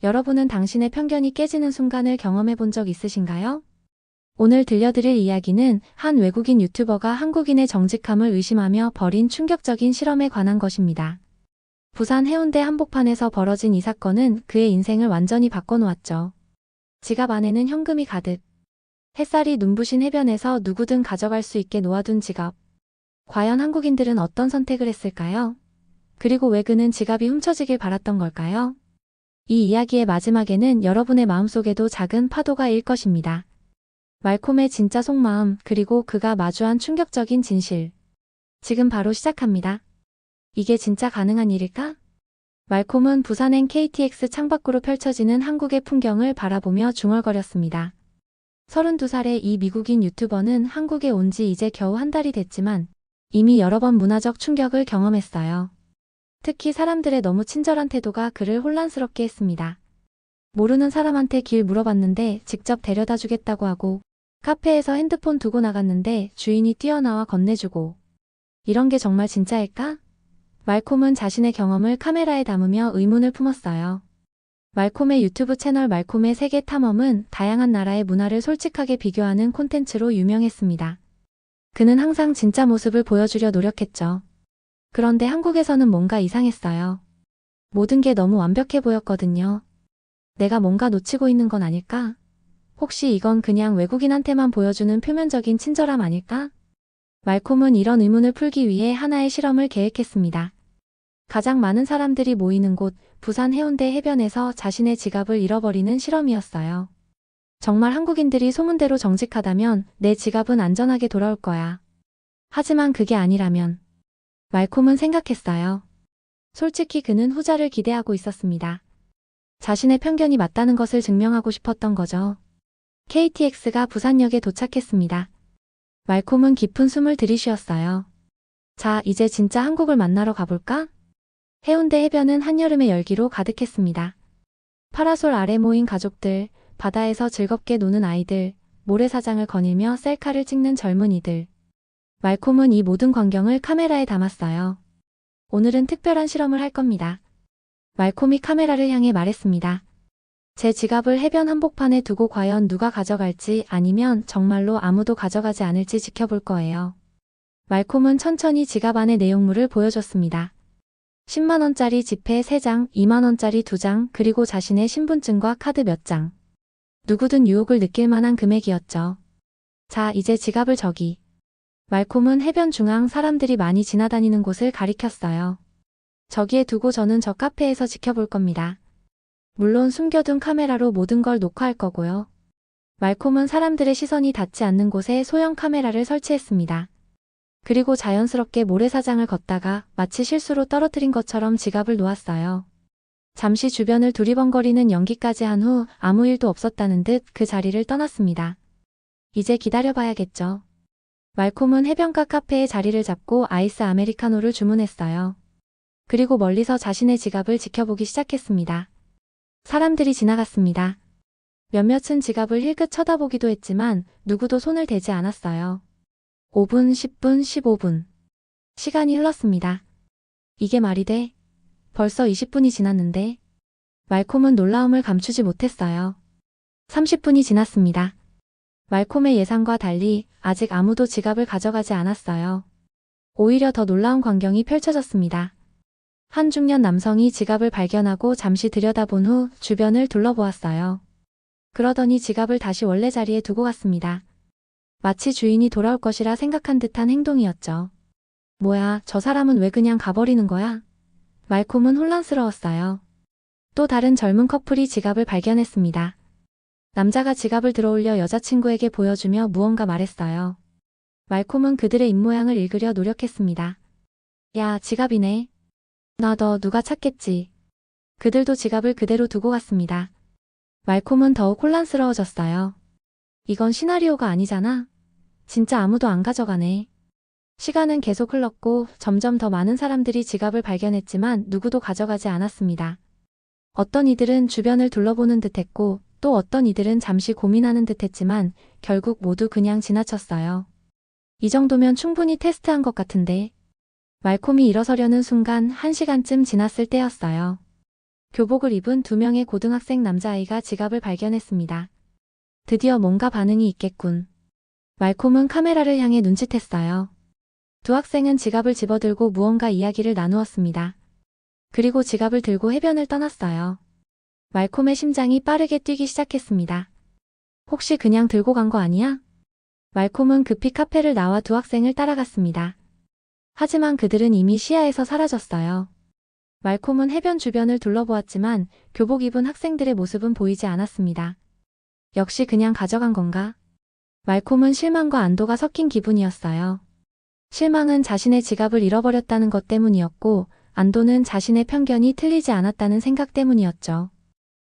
여러분은 당신의 편견이 깨지는 순간을 경험해 본 적 있으신가요? 오늘 들려드릴 이야기는 한 외국인 유튜버가 한국인의 정직함을 의심하며 벌인 충격적인 실험에 관한 것입니다. 부산 해운대 한복판에서 벌어진 이 사건은 그의 인생을 완전히 바꿔놓았죠. 지갑 안에는 현금이 가득. 햇살이 눈부신 해변에서 누구든 가져갈 수 있게 놓아둔 지갑. 과연 한국인들은 어떤 선택을 했을까요? 그리고 왜 그는 지갑이 훔쳐지길 바랐던 걸까요? 이 이야기의 마지막에는 여러분의 마음속에도 작은 파도가 일 것입니다. 말콤의 진짜 속마음, 그리고 그가 마주한 충격적인 진실. 지금 바로 시작합니다. 이게 진짜 가능한 일일까? 말콤은 부산행 KTX 창밖으로 펼쳐지는 한국의 풍경을 바라보며 중얼거렸습니다. 32살의 이 미국인 유튜버는 한국에 온 지 이제 겨우 한 달이 됐지만 이미 여러 번 문화적 충격을 경험했어요. 특히 사람들의 너무 친절한 태도가 그를 혼란스럽게 했습니다. 모르는 사람한테 길 물어봤는데 직접 데려다 주겠다고 하고, 카페에서 핸드폰 두고 나갔는데 주인이 뛰어나와 건네주고. 이런 게 정말 진짜일까? 말콤은 자신의 경험을 카메라에 담으며 의문을 품었어요. 말콤의 유튜브 채널 말콤의 세계 탐험은 다양한 나라의 문화를 솔직하게 비교하는 콘텐츠로 유명했습니다. 그는 항상 진짜 모습을 보여주려 노력했죠. 그런데 한국에서는 뭔가 이상했어요. 모든 게 너무 완벽해 보였거든요. 내가 뭔가 놓치고 있는 건 아닐까? 혹시 이건 그냥 외국인한테만 보여주는 표면적인 친절함 아닐까? 말콤은 이런 의문을 풀기 위해 하나의 실험을 계획했습니다. 가장 많은 사람들이 모이는 곳, 부산 해운대 해변에서 자신의 지갑을 잃어버리는 실험이었어요. 정말 한국인들이 소문대로 정직하다면 내 지갑은 안전하게 돌아올 거야. 하지만 그게 아니라면. 말콤은 생각했어요. 솔직히 그는 후자를 기대하고 있었습니다. 자신의 편견이 맞다는 것을 증명하고 싶었던 거죠. KTX가 부산역에 도착했습니다. 말콤은 깊은 숨을 들이쉬었어요. 자, 이제 진짜 한국을 만나러 가볼까? 해운대 해변은 한여름의 열기로 가득했습니다. 파라솔 아래 모인 가족들, 바다에서 즐겁게 노는 아이들, 모래사장을 거닐며 셀카를 찍는 젊은이들. 말콤은 이 모든 광경을 카메라에 담았어요. 오늘은 특별한 실험을 할 겁니다. 말콤이 카메라를 향해 말했습니다. 제 지갑을 해변 한복판에 두고 과연 누가 가져갈지 아니면 정말로 아무도 가져가지 않을지 지켜볼 거예요. 말콤은 천천히 지갑 안의 내용물을 보여줬습니다. 10만원짜리 지폐 3장, 2만원짜리 2장, 그리고 자신의 신분증과 카드 몇 장. 누구든 유혹을 느낄 만한 금액이었죠. 자, 이제 지갑을 저기. 말콤은 해변 중앙 사람들이 많이 지나다니는 곳을 가리켰어요. 저기에 두고 저는 저 카페에서 지켜볼 겁니다. 물론 숨겨둔 카메라로 모든 걸 녹화할 거고요. 말콤은 사람들의 시선이 닿지 않는 곳에 소형 카메라를 설치했습니다. 그리고 자연스럽게 모래사장을 걷다가 마치 실수로 떨어뜨린 것처럼 지갑을 놓았어요. 잠시 주변을 두리번거리는 연기까지 한 후 아무 일도 없었다는 듯 그 자리를 떠났습니다. 이제 기다려봐야겠죠. 말콤은 해변가 카페에 자리를 잡고 아이스 아메리카노를 주문했어요. 그리고 멀리서 자신의 지갑을 지켜보기 시작했습니다. 사람들이 지나갔습니다. 몇몇은 지갑을 힐끗 쳐다보기도 했지만 누구도 손을 대지 않았어요. 5분, 10분, 15분. 시간이 흘렀습니다. 이게 말이 돼? 벌써 20분이 지났는데. 말콤은 놀라움을 감추지 못했어요. 30분이 지났습니다. 말콤의 예상과 달리 아직 아무도 지갑을 가져가지 않았어요. 오히려 더 놀라운 광경이 펼쳐졌습니다. 한 중년 남성이 지갑을 발견하고 잠시 들여다본 후 주변을 둘러보았어요. 그러더니 지갑을 다시 원래 자리에 두고 갔습니다. 마치 주인이 돌아올 것이라 생각한 듯한 행동이었죠. 뭐야, 저 사람은 왜 그냥 가버리는 거야? 말콤은 혼란스러웠어요. 또 다른 젊은 커플이 지갑을 발견했습니다. 남자가 지갑을 들어올려 여자친구에게 보여주며 무언가 말했어요. 말콤은 그들의 입모양을 읽으려 노력했습니다. 야, 지갑이네. 나 너 누가 찾겠지. 그들도 지갑을 그대로 두고 갔습니다. 말콤은 더욱 혼란스러워졌어요. 이건 시나리오가 아니잖아. 진짜 아무도 안 가져가네. 시간은 계속 흘렀고 점점 더 많은 사람들이 지갑을 발견했지만 누구도 가져가지 않았습니다. 어떤 이들은 주변을 둘러보는 듯했고 또 어떤 이들은 잠시 고민하는 듯했지만 결국 모두 그냥 지나쳤어요. 이 정도면 충분히 테스트한 것 같은데. 말콤이 일어서려는 순간 1시간쯤 지났을 때였어요. 교복을 입은 2명의 고등학생 남자아이가 지갑을 발견했습니다. 드디어 뭔가 반응이 있겠군. 말콤은 카메라를 향해 눈짓했어요. 두 학생은 지갑을 집어들고 무언가 이야기를 나누었습니다. 그리고 지갑을 들고 해변을 떠났어요. 말콤의 심장이 빠르게 뛰기 시작했습니다. 혹시 그냥 들고 간 거 아니야? 말콤은 급히 카페를 나와 두 학생을 따라갔습니다. 하지만 그들은 이미 시야에서 사라졌어요. 말콤은 해변 주변을 둘러보았지만 교복 입은 학생들의 모습은 보이지 않았습니다. 역시 그냥 가져간 건가? 말콤은 실망과 안도가 섞인 기분이었어요. 실망은 자신의 지갑을 잃어버렸다는 것 때문이었고, 안도는 자신의 편견이 틀리지 않았다는 생각 때문이었죠.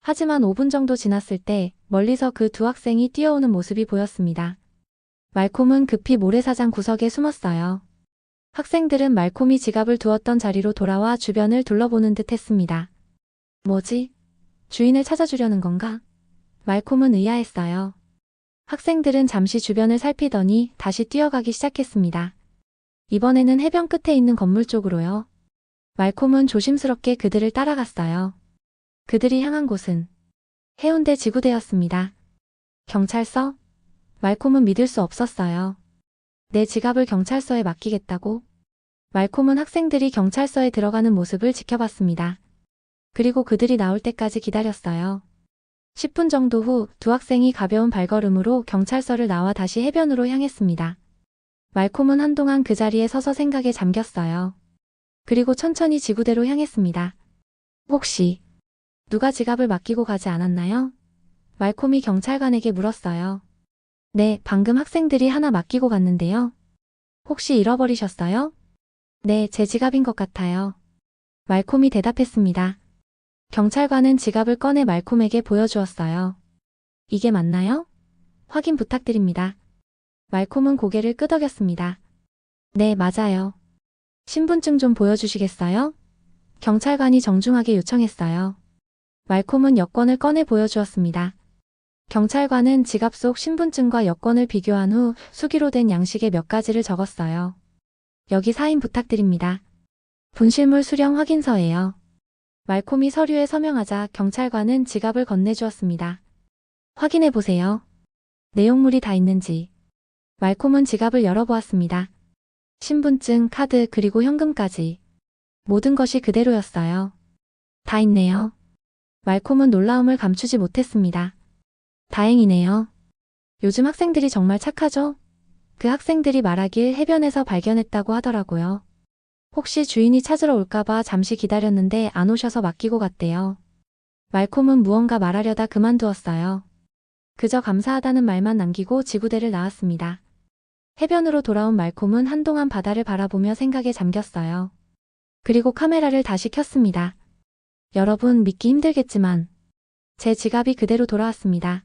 하지만 5분 정도 지났을 때 멀리서 그 두 학생이 뛰어오는 모습이 보였습니다. 말콤은 급히 모래사장 구석에 숨었어요. 학생들은 말콤이 지갑을 두었던 자리로 돌아와 주변을 둘러보는 듯 했습니다. 뭐지? 주인을 찾아주려는 건가? 말콤은 의아했어요. 학생들은 잠시 주변을 살피더니 다시 뛰어가기 시작했습니다. 이번에는 해변 끝에 있는 건물 쪽으로요. 말콤은 조심스럽게 그들을 따라갔어요. 그들이 향한 곳은 해운대 지구대였습니다. 경찰서? 말콤은 믿을 수 없었어요. 내 지갑을 경찰서에 맡기겠다고? 말콤은 학생들이 경찰서에 들어가는 모습을 지켜봤습니다. 그리고 그들이 나올 때까지 기다렸어요. 10분 정도 후 두 학생이 가벼운 발걸음으로 경찰서를 나와 다시 해변으로 향했습니다. 말콤은 한동안 그 자리에 서서 생각에 잠겼어요. 그리고 천천히 지구대로 향했습니다. 혹시 누가 지갑을 맡기고 가지 않았나요? 말콤이 경찰관에게 물었어요. 네, 방금 학생들이 하나 맡기고 갔는데요. 혹시 잃어버리셨어요? 네, 제 지갑인 것 같아요. 말콤이 대답했습니다. 경찰관은 지갑을 꺼내 말콤에게 보여주었어요. 이게 맞나요? 확인 부탁드립니다. 말콤은 고개를 끄덕였습니다. 네, 맞아요. 신분증 좀 보여주시겠어요? 경찰관이 정중하게 요청했어요. 말콤은 여권을 꺼내 보여주었습니다. 경찰관은 지갑 속 신분증과 여권을 비교한 후 수기로 된 양식에 몇 가지를 적었어요. 여기 사인 부탁드립니다. 분실물 수령 확인서예요. 말콤이 서류에 서명하자 경찰관은 지갑을 건네주었습니다. 확인해 보세요. 내용물이 다 있는지. 말콤은 지갑을 열어보았습니다. 신분증, 카드, 그리고 현금까지. 모든 것이 그대로였어요. 다 있네요. 말콤은 놀라움을 감추지 못했습니다. 다행이네요. 요즘 학생들이 정말 착하죠? 그 학생들이 말하길 해변에서 발견했다고 하더라고요. 혹시 주인이 찾으러 올까봐 잠시 기다렸는데 안 오셔서 맡기고 갔대요. 말콤은 무언가 말하려다 그만두었어요. 그저 감사하다는 말만 남기고 지구대를 나왔습니다. 해변으로 돌아온 말콤은 한동안 바다를 바라보며 생각에 잠겼어요. 그리고 카메라를 다시 켰습니다. 여러분, 믿기 힘들겠지만 제 지갑이 그대로 돌아왔습니다.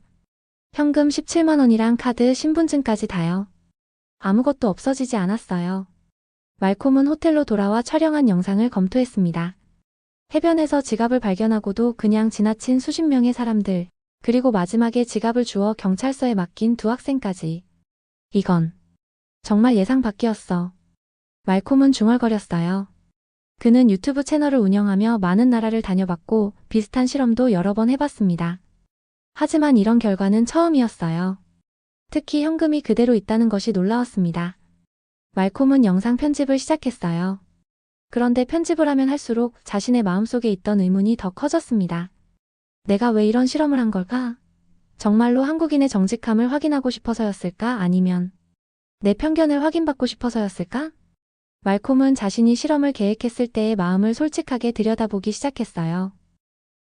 현금 17만 원이랑 카드, 신분증까지 다요. 아무것도 없어지지 않았어요. 말콤은 호텔로 돌아와 촬영한 영상을 검토했습니다. 해변에서 지갑을 발견하고도 그냥 지나친 수십 명의 사람들, 그리고 마지막에 지갑을 주워 경찰서에 맡긴 두 학생까지. 이건 정말 예상 밖이었어. 말콤은 중얼거렸어요. 그는 유튜브 채널을 운영하며 많은 나라를 다녀봤고 비슷한 실험도 여러 번 해봤습니다. 하지만 이런 결과는 처음이었어요. 특히 현금이 그대로 있다는 것이 놀라웠습니다. 말콤은 영상 편집을 시작했어요. 그런데 편집을 하면 할수록 자신의 마음속에 있던 의문이 더 커졌습니다. 내가 왜 이런 실험을 한 걸까? 정말로 한국인의 정직함을 확인하고 싶어서였을까? 아니면 내 편견을 확인받고 싶어서였을까? 말콤은 자신이 실험을 계획했을 때의 마음을 솔직하게 들여다보기 시작했어요.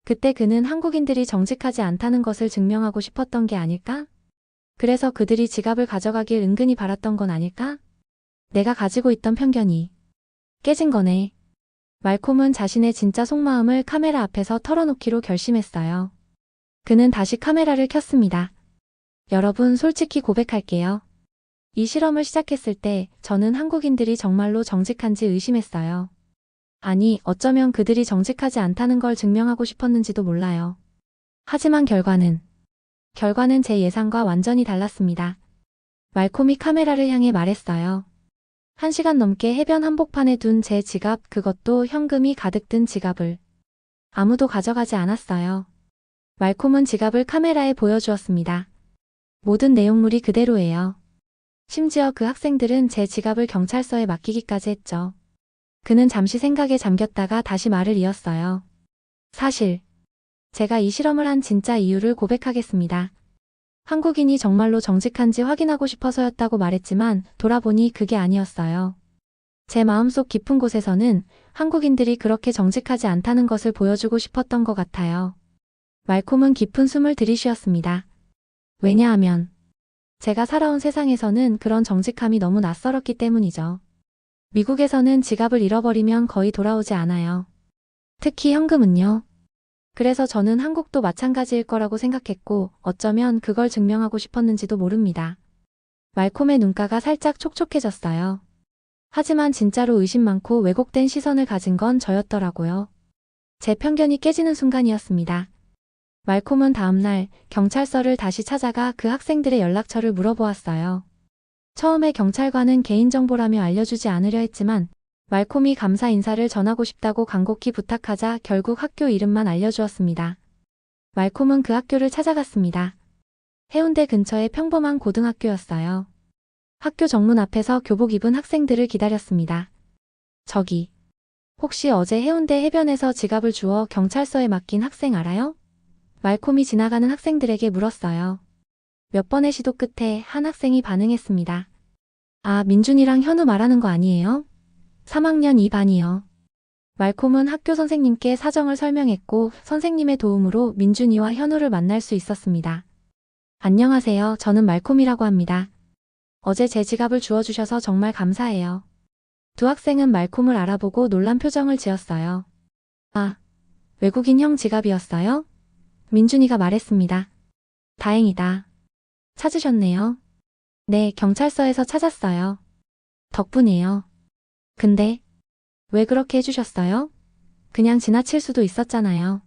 그때 그는 한국인들이 정직하지 않다는 것을 증명하고 싶었던 게 아닐까? 그래서 그들이 지갑을 가져가길 은근히 바랐던 건 아닐까? 내가 가지고 있던 편견이 깨진 거네. 말콤은 자신의 진짜 속마음을 카메라 앞에서 털어놓기로 결심했어요. 그는 다시 카메라를 켰습니다. 여러분, 솔직히 고백할게요. 이 실험을 시작했을 때 저는 한국인들이 정말로 정직한지 의심했어요. 아니, 어쩌면 그들이 정직하지 않다는 걸 증명하고 싶었는지도 몰라요. 하지만 결과는 제 예상과 완전히 달랐습니다. 말콤이 카메라를 향해 말했어요. 1시간 넘게 해변 한복판에 둔 제 지갑, 그것도 현금이 가득 든 지갑을 아무도 가져가지 않았어요. 말콤은 지갑을 카메라에 보여주었습니다. 모든 내용물이 그대로예요. 심지어 그 학생들은 제 지갑을 경찰서에 맡기기까지 했죠. 그는 잠시 생각에 잠겼다가 다시 말을 이었어요. 사실 제가 이 실험을 한 진짜 이유를 고백하겠습니다. 한국인이 정말로 정직한지 확인하고 싶어서였다고 말했지만 돌아보니 그게 아니었어요. 제 마음속 깊은 곳에서는 한국인들이 그렇게 정직하지 않다는 것을 보여주고 싶었던 것 같아요. 말콤은 깊은 숨을 들이쉬었습니다. 왜냐하면 제가 살아온 세상에서는 그런 정직함이 너무 낯설었기 때문이죠. 미국에서는 지갑을 잃어버리면 거의 돌아오지 않아요. 특히 현금은요. 그래서 저는 한국도 마찬가지일 거라고 생각했고 어쩌면 그걸 증명하고 싶었는지도 모릅니다. 말콤의 눈가가 살짝 촉촉해졌어요. 하지만 진짜로 의심 많고 왜곡된 시선을 가진 건 저였더라고요. 제 편견이 깨지는 순간이었습니다. 말콤은 다음날 경찰서를 다시 찾아가 그 학생들의 연락처를 물어보았어요. 처음에 경찰관은 개인정보라며 알려주지 않으려 했지만 말콤이 감사 인사를 전하고 싶다고 간곡히 부탁하자 결국 학교 이름만 알려주었습니다. 말콤은 그 학교를 찾아갔습니다. 해운대 근처의 평범한 고등학교였어요. 학교 정문 앞에서 교복 입은 학생들을 기다렸습니다. 저기, 혹시 어제 해운대 해변에서 지갑을 주워 경찰서에 맡긴 학생 알아요? 말콤이 지나가는 학생들에게 물었어요. 몇 번의 시도 끝에 한 학생이 반응했습니다. 아, 민준이랑 현우 말하는 거 아니에요? 3학년 2반이요. 말콤은 학교 선생님께 사정을 설명했고 선생님의 도움으로 민준이와 현우를 만날 수 있었습니다. 안녕하세요. 저는 말콤이라고 합니다. 어제 제 지갑을 주워주셔서 정말 감사해요. 두 학생은 말콤을 알아보고 놀란 표정을 지었어요. 아, 외국인 형 지갑이었어요? 민준이가 말했습니다. 다행이다. 찾으셨네요. 네, 경찰서에서 찾았어요. 덕분이에요. 근데 왜 그렇게 해주셨어요? 그냥 지나칠 수도 있었잖아요.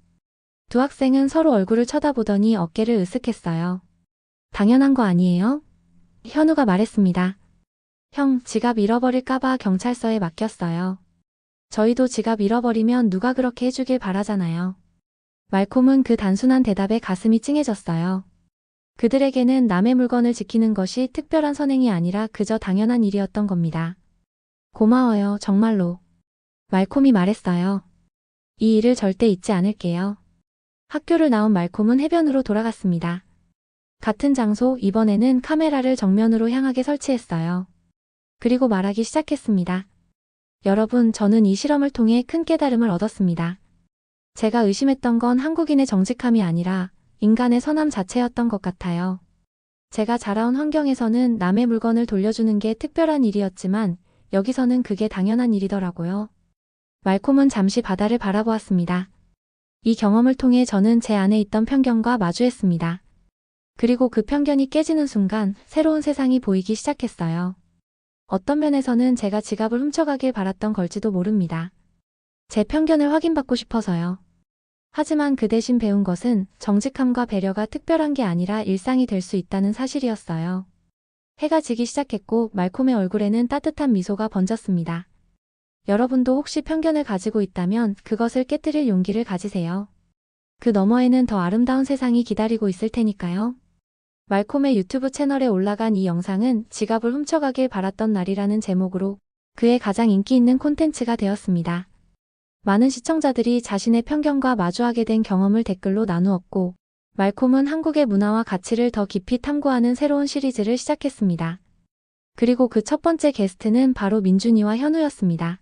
두 학생은 서로 얼굴을 쳐다보더니 어깨를 으쓱했어요. 당연한 거 아니에요? 현우가 말했습니다. 형, 지갑 잃어버릴까봐 경찰서에 맡겼어요. 저희도 지갑 잃어버리면 누가 그렇게 해주길 바라잖아요. 말콤은 그 단순한 대답에 가슴이 찡해졌어요. 그들에게는 남의 물건을 지키는 것이 특별한 선행이 아니라 그저 당연한 일이었던 겁니다. 고마워요, 정말로. 말콤이 말했어요. 이 일을 절대 잊지 않을게요. 학교를 나온 말콤은 해변으로 돌아갔습니다. 같은 장소, 이번에는 카메라를 정면으로 향하게 설치했어요. 그리고 말하기 시작했습니다. 여러분, 저는 이 실험을 통해 큰 깨달음을 얻었습니다. 제가 의심했던 건 한국인의 정직함이 아니라 인간의 선함 자체였던 것 같아요. 제가 자라온 환경에서는 남의 물건을 돌려주는 게 특별한 일이었지만 여기서는 그게 당연한 일이더라고요. 말콤은 잠시 바다를 바라보았습니다. 이 경험을 통해 저는 제 안에 있던 편견과 마주했습니다. 그리고 그 편견이 깨지는 순간 새로운 세상이 보이기 시작했어요. 어떤 면에서는 제가 지갑을 훔쳐가길 바랐던 걸지도 모릅니다. 제 편견을 확인받고 싶어서요. 하지만 그 대신 배운 것은 정직함과 배려가 특별한 게 아니라 일상이 될 수 있다는 사실이었어요. 해가 지기 시작했고 말콤의 얼굴에는 따뜻한 미소가 번졌습니다. 여러분도 혹시 편견을 가지고 있다면 그것을 깨뜨릴 용기를 가지세요. 그 너머에는 더 아름다운 세상이 기다리고 있을 테니까요. 말콤의 유튜브 채널에 올라간 이 영상은 지갑을 훔쳐가길 바랐던 날이라는 제목으로 그의 가장 인기 있는 콘텐츠가 되었습니다. 많은 시청자들이 자신의 편견과 마주하게 된 경험을 댓글로 나누었고 말콤은 한국의 문화와 가치를 더 깊이 탐구하는 새로운 시리즈를 시작했습니다. 그리고 그 첫 번째 게스트는 바로 민준이와 현우였습니다.